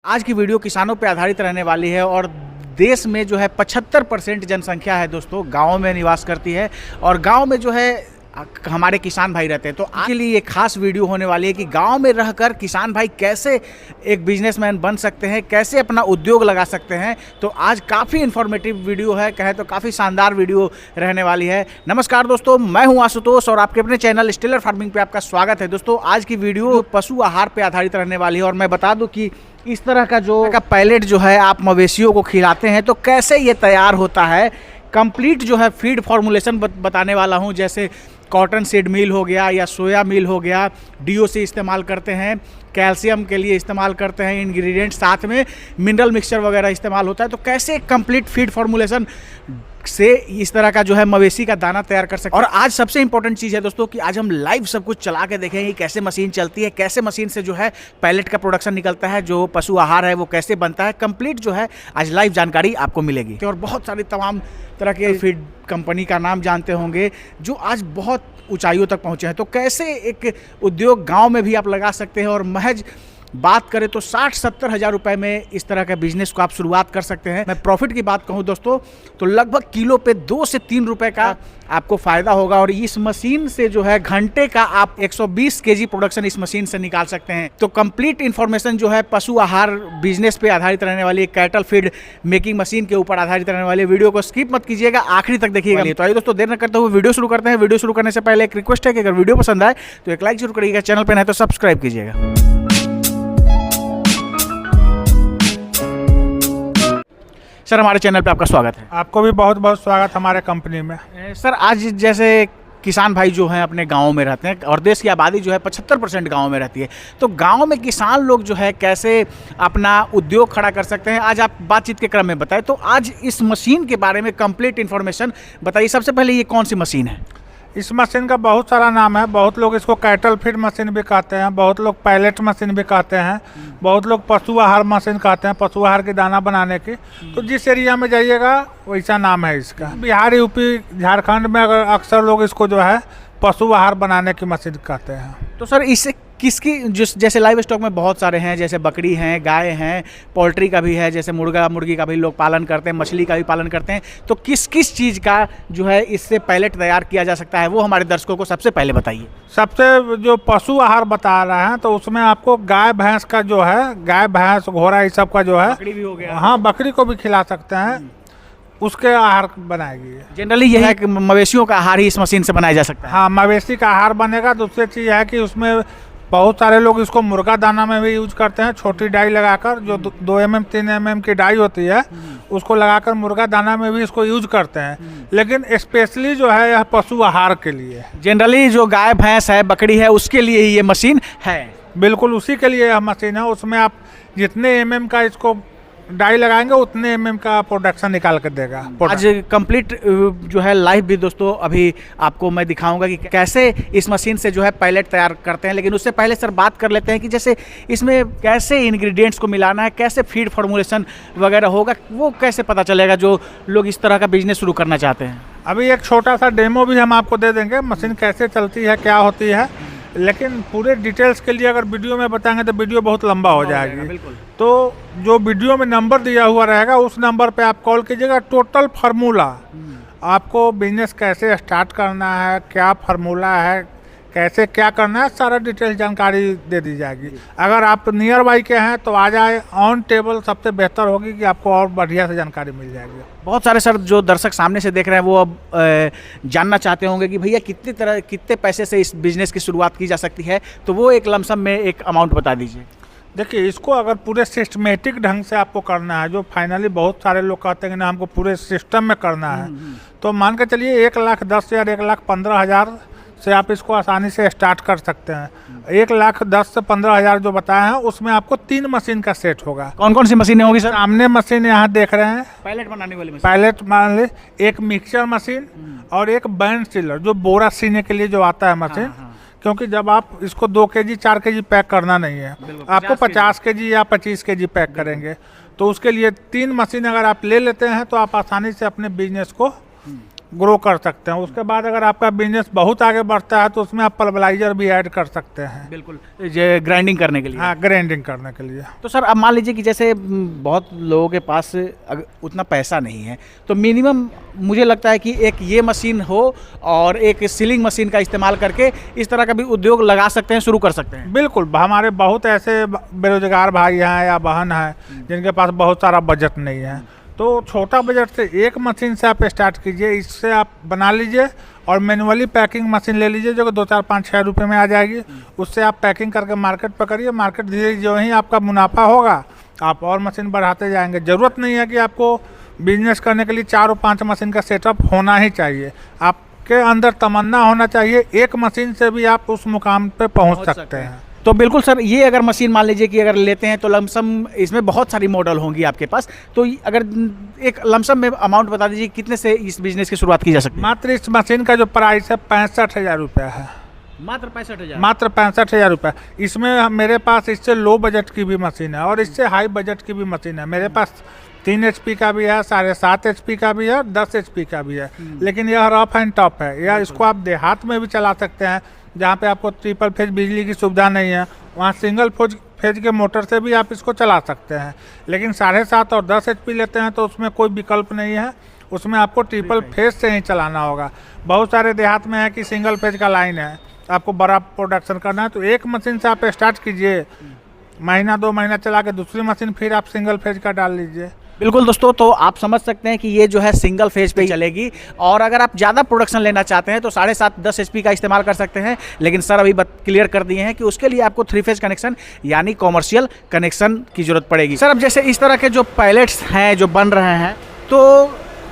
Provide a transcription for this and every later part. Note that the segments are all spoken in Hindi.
आज की वीडियो किसानों पे आधारित रहने वाली है और देश में जो है 75% जनसंख्या है दोस्तों गाँव में निवास करती है और गाँव में जो है हमारे किसान भाई रहते हैं। तो आज के लिए ये खास वीडियो होने वाली है कि गांव में रहकर किसान भाई कैसे एक बिजनेसमैन बन सकते हैं, कैसे अपना उद्योग लगा सकते हैं। तो आज काफ़ी इन्फॉर्मेटिव वीडियो है, कहे तो काफ़ी शानदार वीडियो रहने वाली है। नमस्कार दोस्तों, मैं हूं आशुतोष और आपके अपने चैनल स्टेलर फार्मिंग पे आपका स्वागत है। दोस्तों आज की वीडियो पशु आहार पर आधारित रहने वाली है और मैं बता दूँ कि इस तरह का जो पैलेट जो है आप मवेशियों को खिलाते हैं तो कैसे ये तैयार होता है, कंप्लीट जो है फीड फॉर्मुलेशन बताने वाला हूँ। जैसे कॉटन सीड मील हो गया या सोया मील हो गया, डीओसी इस्तेमाल करते हैं, कैल्शियम के लिए इस्तेमाल करते हैं इंग्रेडिएंट, साथ में मिनरल मिक्सचर वगैरह इस्तेमाल होता है। तो कैसे कंप्लीट फीड फॉर्मुलेशन से इस तरह का जो है मवेशी का दाना तैयार कर सकते हैं। और आज सबसे इंपॉर्टेंट चीज़ है दोस्तों कि आज हम लाइव सब कुछ चला के देखेंगे कैसे मशीन चलती है, कैसे मशीन से जो है पैलेट का प्रोडक्शन निकलता है, जो पशु आहार है वो कैसे बनता है। कंप्लीट जो है आज लाइव जानकारी आपको मिलेगी। और बहुत सारी तमाम तरह के फीड कंपनी का नाम जानते होंगे जो आज बहुत ऊंचाइयों तक पहुंचे हैं। तो कैसे एक उद्योग गांव में भी आप लगा सकते हैं और महज बात करें तो 60-70 हज़ार रुपए में इस तरह का बिजनेस को आप शुरुआत कर सकते हैं। मैं प्रॉफिट की बात कहूं दोस्तों तो लगभग किलो पे 2 से 3 रुपए का आपको फ़ायदा होगा। और इस मशीन से जो है घंटे का आप 120 केजी प्रोडक्शन इस मशीन से निकाल सकते हैं। तो कंप्लीट इन्फॉर्मेशन जो है पशु आहार बिजनेस पे आधारित रहने वाली कैटल फीड मेकिंग मशीन के ऊपर आधारित रहने वाली वीडियो को स्किप मत कीजिएगा, आखिरी तक देखिएगा। तो आइए दोस्तों देर न करते हुए वीडियो शुरू करते हैं। वीडियो शुरू करने से पहले एक रिक्वेस्ट है कि अगर वीडियो पसंद आए तो एक लाइक जरूर करिएगा, चैनल पर नहीं तो सब्सक्राइब कीजिएगा। सर हमारे चैनल पे आपका स्वागत है। आपको भी बहुत बहुत स्वागत हमारे कंपनी में। सर आज जैसे किसान भाई जो हैं अपने गाँव में रहते हैं और देश की आबादी जो है 75% गाँव में रहती है, तो गाँव में किसान लोग जो है कैसे अपना उद्योग खड़ा कर सकते हैं, आज आप बातचीत के क्रम में बताएं। तो आज इस मशीन के बारे में कंप्लीट इन्फॉर्मेशन बताइए। सबसे पहले ये कौन सी मशीन है? इस मशीन का बहुत सारा नाम है। बहुत लोग इसको कैटल फीड मशीन भी कहते हैं, बहुत लोग पैलेट मशीन भी कहते हैं, बहुत लोग पशु आहार मशीन कहते हैं, पशु आहार की दाना बनाने की। तो जिस एरिया में जाइएगा वैसा नाम है इसका। बिहार, यूपी, झारखंड में अगर अक्सर लोग इसको जो है पशु आहार बनाने की मशीन कहते हैं। तो सर इससे किसकी जैसे लाइव स्टॉक में बहुत सारे हैं, जैसे बकरी हैं, गाय हैं, पोल्ट्री का भी है, जैसे मुर्गा मुर्गी का भी लोग पालन करते हैं, मछली का भी पालन करते हैं। तो किस किस चीज़ का जो है इससे पैलेट तैयार किया जा सकता है वो हमारे दर्शकों को सबसे पहले बताइए। सबसे जो पशु आहार बता रहे हैं तो उसमें आपको गाय भैंस का जो है, गाय भैंस घोड़ा इस सब का जो है, बकरी भी हो गया। हाँ, बकरी को भी खिला सकते हैं, उसके आहार बनाएगी। जनरली यह है कि मवेशियों का आहार ही इस मशीन से बनाया जा सकता है। हाँ, मवेशी का आहार बनेगा। दूसरी चीज़ है कि उसमें बहुत सारे लोग इसको मुर्गा दाना में भी यूज करते हैं। छोटी डाई लगाकर, जो 2 mm 3 mm की डाई होती है उसको लगाकर मुर्गा दाना में भी इसको यूज करते हैं। लेकिन स्पेशली जो है यह पशु आहार के लिए, जनरली जो गाय भैंस है, बकरी है, उसके लिए ही ये मशीन है। बिल्कुल उसी के लिए यह मशीन है। उसमें आप जितने mm का इसको डाई लगाएंगे उतने mm का प्रोडक्शन निकाल कर देगा। आज कंप्लीट जो है लाइव भी दोस्तों अभी आपको मैं दिखाऊंगा कि कैसे इस मशीन से जो है पैलेट तैयार करते हैं। लेकिन उससे पहले सर बात कर लेते हैं कि जैसे इसमें कैसे इंग्रेडिएंट्स को मिलाना है, कैसे फीड फॉर्मुलेशन वगैरह होगा, वो कैसे पता चलेगा जो लोग इस तरह का बिजनेस शुरू करना चाहते हैं। अभी एक छोटा सा डेमो भी हम आपको दे देंगे, मशीन कैसे चलती है, क्या होती है। लेकिन पूरे डिटेल्स के लिए अगर वीडियो में बताएंगे तो वीडियो बहुत लंबा हो जाएगी। तो जो वीडियो में नंबर दिया हुआ रहेगा उस नंबर पे आप कॉल कीजिएगा। टोटल फार्मूला, आपको बिजनेस कैसे स्टार्ट करना है, क्या फार्मूला है, कैसे क्या करना है, सारा डिटेल जानकारी दे दी जाएगी। अगर आप नियर बाई के हैं तो आ जाए, ऑन टेबल सबसे बेहतर होगी कि आपको और बढ़िया से जानकारी मिल जाएगी। बहुत सारे सर जो दर्शक सामने से देख रहे हैं वो अब जानना चाहते होंगे कि भैया कितने पैसे से इस बिजनेस की शुरुआत की जा सकती है, तो वो एक लमसम में एक अमाउंट बता दीजिए। देखिए, इसको अगर पूरे सिस्टमेटिक ढंग से आपको करना है, जो फाइनली बहुत सारे लोग कहते हैं कि ना हमको पूरे सिस्टम में करना है, तो मान के चलिए 1,10,000 1,15,000 से आप इसको आसानी से स्टार्ट कर सकते हैं। 1,10,000 से 15,000 जो बताए हैं उसमें आपको 3 मशीन का सेट होगा। कौन कौन सी मशीनें होगी सर? सामने मशीन यहाँ देख रहे हैं, पैलेट बनाने वाली मशीन। पैलेट मान ली, एक मिक्सचर मशीन और एक बैंड सीलर जो बोरा सीने के लिए जो आता है मशीन। क्योंकि जब आप इसको 2 kg 4 kg पैक करना नहीं है, आपको 50 kg या 25 kg पैक करेंगे, तो उसके लिए 3 मशीन अगर आप ले लेते हैं तो आप आसानी से अपने बिजनेस को ग्रो कर सकते हैं। उसके बाद अगर आपका बिजनेस बहुत आगे बढ़ता है तो उसमें आप पल्वराइजर भी ऐड कर सकते हैं। बिल्कुल, ग्राइंडिंग करने के लिए। हाँ, ग्राइंडिंग करने के लिए। तो सर अब मान लीजिए कि जैसे बहुत लोगों के पास उतना पैसा नहीं है, तो मिनिमम मुझे लगता है कि एक ये मशीन हो और एक सीलिंग मशीन का इस्तेमाल करके इस तरह का भी उद्योग लगा सकते हैं, शुरू कर सकते हैं। बिल्कुल, हमारे बहुत ऐसे बेरोजगार भाई हैं या बहन हैं जिनके पास बहुत सारा बजट नहीं है, तो छोटा बजट से एक मशीन से आप स्टार्ट कीजिए। इससे आप बना लीजिए और मैनुअली पैकिंग मशीन ले लीजिए जो कि 2, 4, 5, 6 रुपये में आ जाएगी। उससे आप पैकिंग करके मार्केट पर करिए। मार्केट धीरे जो ही आपका मुनाफा होगा आप और मशीन बढ़ाते जाएंगे। ज़रूरत नहीं है कि आपको बिजनेस करने के लिए 4 और 5 मशीन का सेटअप होना ही चाहिए। आपके अंदर तमन्ना होना चाहिए, एक मशीन से भी आप उस मुकाम पे पहुँच सकते हैं। तो बिल्कुल सर, ये अगर मशीन मान लीजिए कि अगर लेते हैं तो लमसम इसमें बहुत सारी मॉडल होंगी आपके पास, तो अगर एक लमसम में अमाउंट बता दीजिए कितने से इस बिजनेस की शुरुआत की जा सकती है? मात्र इस मशीन का जो प्राइस है 65,000 रुपये है। मात्र 65,000? मात्र 65,000 रुपये। इसमें मेरे पास इससे लो बजट की भी मशीन है और इससे हाई बजट की भी मशीन है। मेरे पास 3 HP का भी है, 7.5 HP का भी है, 10 HP का भी है। लेकिन यह रफ एंड टफ है। या इसको आप देहात में भी चला सकते हैं जहाँ पे आपको ट्रिपल फेज बिजली की सुविधा नहीं है, वहाँ सिंगल फेज के मोटर से भी आप इसको चला सकते हैं। लेकिन 7.5 और 10 HP लेते हैं तो उसमें कोई विकल्प नहीं है, उसमें आपको ट्रिपल फेज से ही चलाना होगा। बहुत सारे देहात में है कि सिंगल फेज का लाइन है, आपको बड़ा प्रोडक्शन करना है तो एक मशीन से आप स्टार्ट कीजिए, महीना 2 महीना चला के दूसरी मशीन फिर आप सिंगल फेज का डाल लीजिए। बिल्कुल दोस्तों, तो आप समझ सकते हैं कि ये जो है सिंगल फेज पे ही चलेगी और अगर आप ज़्यादा प्रोडक्शन लेना चाहते हैं तो 7.5-10 HP का इस्तेमाल कर सकते हैं। लेकिन सर अभी क्लियर कर दिए हैं कि उसके लिए आपको 3 फेज कनेक्शन यानी कॉमर्शियल कनेक्शन की जरूरत पड़ेगी। सर अब जैसे इस तरह के जो पैलेट्स हैं जो बन रहे हैं, तो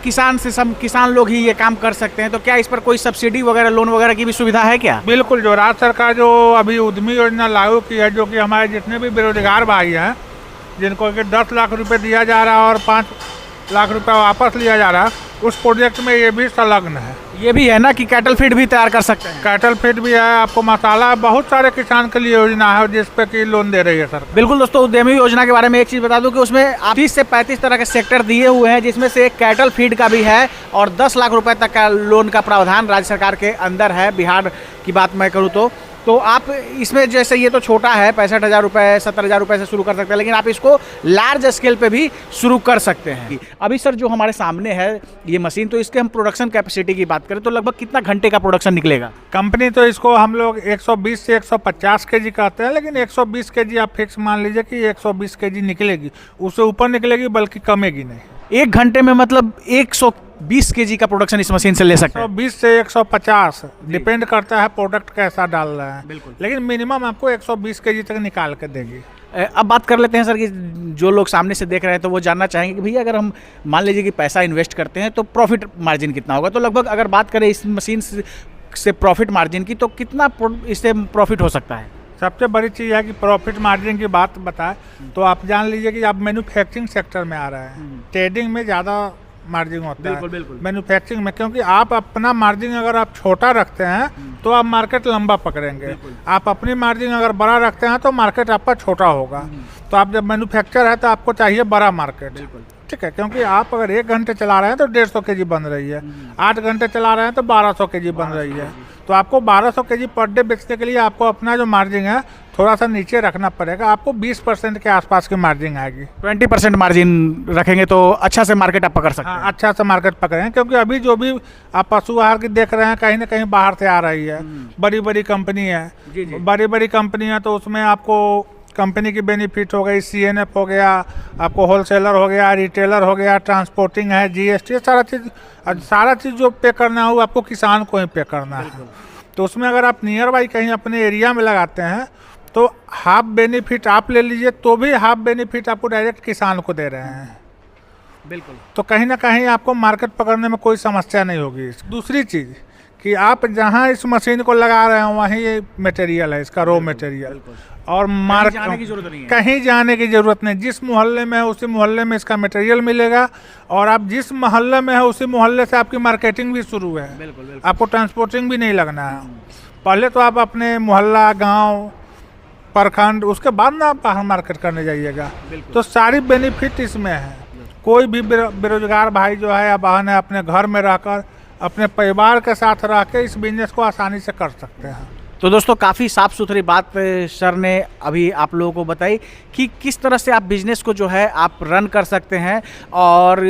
किसान लोग ही ये काम कर सकते हैं, तो क्या इस पर कोई सब्सिडी वगैरह, लोन वगैरह की भी सुविधा है क्या? बिल्कुल, जो राज्य सरकार जो अभी उद्यमी योजना लागू की है, जो कि हमारे जितने भी बेरोजगार भाई हैं जिनको कि 10 लाख रुपए दिया जा रहा है और 5 लाख रुपए वापस लिया जा रहा है, उस प्रोजेक्ट में ये भी संलग्न है। ये भी है ना कि कैटल फीड भी तैयार कर सकते हैं? कैटल फीड भी है, आपको मसाला, बहुत सारे किसान के लिए योजना है जिस पे कि लोन दे रही है सर। बिल्कुल दोस्तों, उद्यमी योजना के बारे में एक चीज़ बता दूं कि उसमें 30 से 35 तरह के सेक्टर दिए हुए हैं, जिसमें से एक कैटल फीड का भी है और 10 लाख रुपए तक का लोन का प्रावधान राज्य सरकार के अंदर है। बिहार की बात मैं करूँ तो आप इसमें जैसे ये तो छोटा है, 65,000 रुपये 70,000 रुपये से शुरू कर सकते हैं, लेकिन आप इसको लार्ज स्केल पे भी शुरू कर सकते हैं। अभी सर जो हमारे सामने है ये मशीन, तो इसके हम प्रोडक्शन कैपेसिटी की बात करें तो लगभग कितना घंटे का प्रोडक्शन निकलेगा? कंपनी तो इसको हम लोग 120 से 150 kg कहते हैं, लेकिन 120 kg आप फिक्स मान लीजिए कि 120 kg निकलेगी, उससे ऊपर निकलेगी बल्कि कमेगी नहीं। 1 घंटे में मतलब 120 kg का प्रोडक्शन इस मशीन से ले सकते हैं? 120 से 150 डिपेंड करता है प्रोडक्ट कैसा डाल रहा है। बिल्कुल। लेकिन मिनिमम आपको 120 kg तक निकाल के देगी। अब बात कर लेते हैं सर कि जो लोग सामने से देख रहे हैं तो वो जानना चाहेंगे कि भैया अगर हम मान लीजिए कि पैसा इन्वेस्ट करते हैं तो प्रॉफिट मार्जिन कितना होगा? तो लगभग अगर बात करें इस मशीन से प्रॉफिट मार्जिन की, तो कितना इससे प्रॉफिट हो सकता है? सबसे बड़ी चीज़ है कि प्रॉफिट मार्जिन की बात बताएं तो आप जान लीजिए कि आप मैन्युफैक्चरिंग सेक्टर में आ रहे हैं। ट्रेडिंग में ज़्यादा मार्जिन होता है, बिल्कुल। मैन्युफैक्चरिंग में, क्योंकि आप अपना मार्जिन अगर आप छोटा रखते हैं तो आप मार्केट लंबा पकड़ेंगे। आप अपनी मार्जिन अगर बड़ा रखते हैं तो मार्केट आपका छोटा होगा। तो आप जब मैन्युफैक्चर है तो आपको चाहिए बड़ा मार्केट, ठीक है, क्योंकि आप अगर 1 घंटे चला रहे हैं तो 150 kg बन रही है, 8 घंटे चला रहे हैं तो 1200 kg बन रही है। तो आपको 1200 kg पर डे बेचने के लिए आपको अपना जो मार्जिन है थोड़ा सा नीचे रखना पड़ेगा। आपको 20% के आसपास की मार्जिन आएगी। 20% मार्जिन रखेंगे तो अच्छा से मार्केट आप पकड़ सकते हैं? हाँ, अच्छा से मार्केट पकड़ेंगे, क्योंकि अभी जो भी आप पशु आहार की देख रहे हैं कहीं ना कहीं बाहर से आ रही है। बड़ी बड़ी कंपनी है, बड़ी बड़ी कंपनी है, तो उसमें आपको कंपनी की बेनिफिट हो गई, CNF हो गया, आपको होलसेलर हो गया, रिटेलर हो गया, ट्रांसपोर्टिंग है, GST, सारा चीज़ जो पे करना हो आपको किसान को ही पे करना है। तो उसमें अगर आप नियर बाई कहीं अपने एरिया में लगाते हैं तो हाफ बेनिफिट आप ले लीजिए, तो भी हाफ बेनिफिट आपको डायरेक्ट किसान को दे रहे हैं। बिल्कुल। तो कहीं ना कहीं आपको मार्केट पकड़ने में कोई समस्या नहीं होगी। दूसरी चीज़ कि आप जहाँ इस मशीन को लगा रहे हैं वहीं ये मटेरियल है, इसका रॉ मटेरियल, और कहीं जाने की जरूरत नहीं है। कहीं जाने की जरूरत नहीं। जिस मोहल्ले में है उसी मोहल्ले में इसका मटेरियल मिलेगा, और आप जिस मोहल्ले में है उसी मोहल्ले से आपकी मार्केटिंग भी शुरू है। बिल्कुल। आपको ट्रांसपोर्टिंग भी नहीं लगना है। पहले तो आप अपने मोहल्ला, गांव, प्रखंड, उसके बाद ना आप बाहर मार्केट करने जाइएगा। तो सारी बेनिफिट इसमें है। कोई भी बेरोजगार भाई जो है या बहन है अपने घर में रहकर अपने परिवार के साथ रह के इस बिजनेस को आसानी से कर सकते हैं। तो दोस्तों काफ़ी साफ़ सुथरी बात सर ने अभी आप लोगों को बताई कि किस तरह से आप बिज़नेस को जो है आप रन कर सकते हैं, और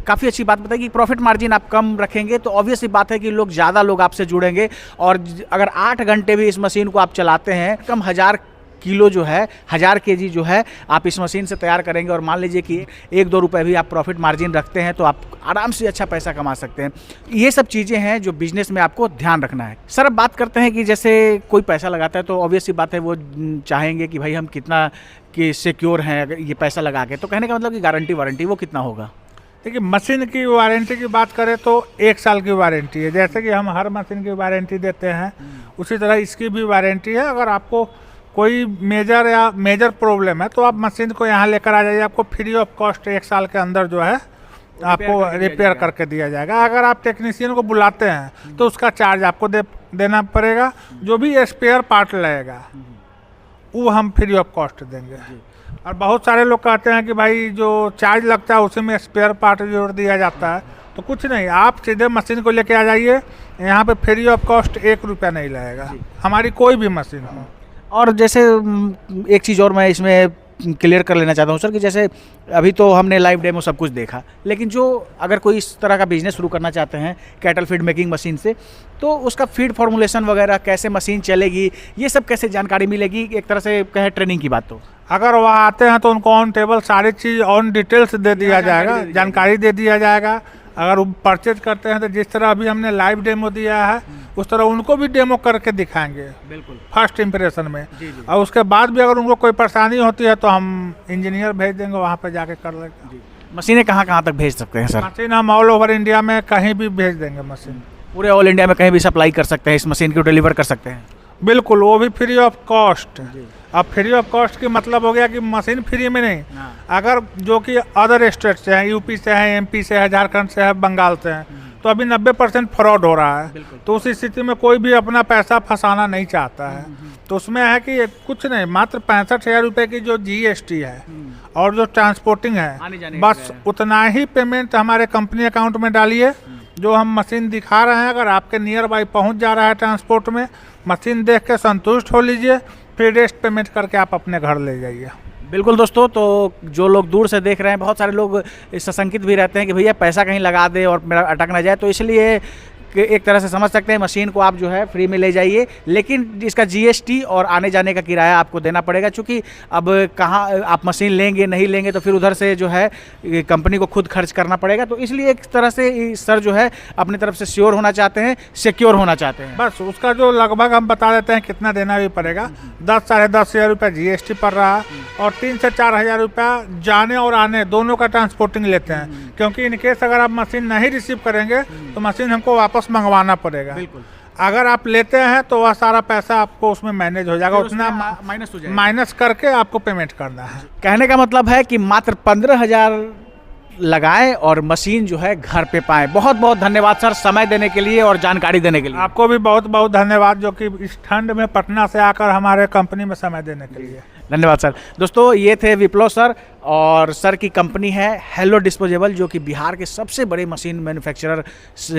काफ़ी अच्छी बात बताई कि प्रॉफिट मार्जिन आप कम रखेंगे तो ऑब्वियस सी बात है कि ज़्यादा लोग आपसे जुड़ेंगे। और अगर 8 घंटे भी इस मशीन को आप चलाते हैं, कम 1000 किलो जो है 1000 केजी जो है आप इस मशीन से तैयार करेंगे, और मान लीजिए कि 1-2 रुपये भी आप प्रॉफिट मार्जिन रखते हैं तो आप आराम से अच्छा पैसा कमा सकते हैं। ये सब चीज़ें हैं जो बिजनेस में आपको ध्यान रखना है। सर अब बात करते हैं कि जैसे कोई पैसा लगाता है तो ऑब्वियस सी बात है वो चाहेंगे कि भाई हम कितना कि सिक्योर हैं अगर ये पैसा लगा के, तो कहने का मतलब कि गारंटी वारंटी वो कितना होगा? देखिए, मशीन की वारंटी की बात करें तो 1 साल की वारंटी है। जैसे कि हम हर मशीन की वारंटी देते हैं, उसी तरह इसकी भी वारंटी है। अगर आपको कोई मेजर प्रॉब्लम है तो आप मशीन को यहाँ लेकर आ जाइए, आपको फ्री ऑफ कॉस्ट 1 साल के अंदर जो है आपको रिपेयर करके दिया जाएगा। अगर आप टेक्नीशियन को बुलाते हैं तो उसका चार्ज आपको देना पड़ेगा। जो भी स्पेयर पार्ट लगेगा वो हम फ्री ऑफ कॉस्ट देंगे। और बहुत सारे लोग कहते हैं कि भाई जो चार्ज लगता है उसी में स्पेयर पार्ट जोड़ दिया जाता है, तो कुछ नहीं, आप सीधे मशीन को लेके आ जाइए, यहाँ पे फ्री ऑफ कॉस्ट 1 रुपया नहीं लगेगा, हमारी कोई भी मशीन हो। और जैसे एक चीज़ और मैं इसमें क्लियर कर लेना चाहता हूँ सर कि जैसे अभी तो हमने लाइव डेमो सब कुछ देखा, लेकिन जो अगर कोई इस तरह का बिजनेस शुरू करना चाहते हैं कैटल फीड मेकिंग मशीन से, तो उसका फीड फॉर्मुलेशन वगैरह कैसे मशीन चलेगी, ये सब कैसे जानकारी मिलेगी? एक तरह से कहे ट्रेनिंग की बात। तो अगर वह आते हैं तो उनको ऑन टेबल सारी चीज़ ऑन डिटेल्स दे दिया जाएगा, जानकारी दे दिया जाएगा। अगर वो परचेज करते हैं तो जिस तरह अभी हमने लाइव डेमो दिया है उस तरह उनको भी डेमो करके दिखाएंगे, बिल्कुल फर्स्ट इम्प्रेशन में। और उसके बाद भी अगर उनको कोई परेशानी होती है तो हम इंजीनियर भेज देंगे, वहाँ पे जाके कर लेंगे। मशीनें कहाँ कहाँ तक भेज सकते हैं सर? मशीन हम ऑल ओवर इंडिया में कहीं भी भेज देंगे। मशीन पूरे ऑल इंडिया में कहीं भी सप्लाई कर सकते हैं, इस मशीन को डिलीवर कर सकते हैं? बिल्कुल, वो भी फ्री ऑफ कॉस्ट। अब फ्री ऑफ कॉस्ट की मतलब हो गया कि मशीन फ्री में नहीं, अगर जो कि अदर स्टेट से है, यूपी से है, एमपी से है, झारखंड से है, बंगाल से है, तो अभी 90% फ्रॉड हो रहा है। तो उस स्थिति में कोई भी अपना पैसा फंसाना नहीं चाहता है। तो उसमें है कि कुछ नहीं, मात्र 65,000 रुपये की जो GST है और जो ट्रांसपोर्टिंग है, बस उतना ही पेमेंट हमारे कंपनी अकाउंट में डालिए। जो हम मशीन दिखा रहे हैं, अगर आपके नियर बाई पहुँच जा रहा है ट्रांसपोर्ट में, मशीन देख के संतुष्ट हो लीजिए, फिर रेस्ट पेमेंट करके आप अपने घर ले जाइए। बिल्कुल दोस्तों, तो जो लोग दूर से देख रहे हैं, बहुत सारे लोग सशंकित भी रहते हैं कि भैया पैसा कहीं लगा दे और मेरा अटक ना जाए, तो इसलिए एक तरह से समझ सकते हैं मशीन को आप जो है फ्री में ले जाइए, लेकिन इसका GST और आने जाने का किराया आपको देना पड़ेगा। क्योंकि अब कहाँ आप मशीन लेंगे नहीं लेंगे तो फिर उधर से जो है कंपनी को खुद खर्च करना पड़ेगा। तो इसलिए एक तरह से सर जो है अपनी तरफ से श्योर होना चाहते हैं, सिक्योर होना चाहते हैं। बस उसका जो लगभग हम बता देते हैं कितना देना भी पड़ेगा। 10-10,5 हज़ार रुपये GST पड़ रहा है, और 3 से 4 हज़ार रुपया जाने और आने दोनों का ट्रांसपोर्टिंग लेते हैं। क्योंकि इनकेस अगर आप मशीन नहीं रिसीव करेंगे तो मशीन हमको वापस मंगवाना पड़ेगा। बिल्कुल, अगर आप लेते हैं तो वह सारा पैसा आपको उसमें मैनेज हो जाएगा, उतना माइनस हो जाएगा, माइनस करके आपको पेमेंट करना है। कहने का मतलब है कि मात्र 15,000 लगाएं और मशीन जो है घर पे पाएं। बहुत बहुत धन्यवाद सर समय देने के लिए और जानकारी देने के लिए। आपको भी बहुत बहुत धन्यवाद, जो कि इस ठंड में पटना से आकर हमारे कंपनी में समय देने के लिए। धन्यवाद सर। दोस्तों ये थे विप्लव सर, और सर की कंपनी है हेलो डिस्पोजेबल, जो कि बिहार के सबसे बड़े मशीन मैन्युफैक्चरर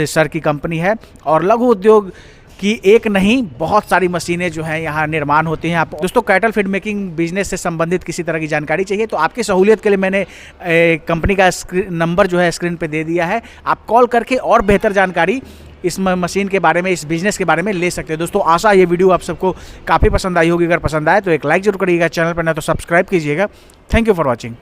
सर की कंपनी है। और लघु उद्योग की एक नहीं बहुत सारी मशीनें जो हैं यहाँ निर्माण होती हैं। आप दोस्तों कैटल फीड मेकिंग बिजनेस से संबंधित किसी तरह की जानकारी चाहिए तो आपकी सहूलियत के लिए मैंने कंपनी का नंबर जो है स्क्रीन पे दे दिया है। आप कॉल करके और बेहतर जानकारी इस मशीन के बारे में, इस बिज़नेस के बारे में ले सकते हैं। दोस्तों आशा ये वीडियो आप सबको काफ़ी पसंद आई होगी। अगर पसंद आए तो एक लाइक जरूर करिएगा, चैनल पर ना तो सब्सक्राइब कीजिएगा। Thank you for watching.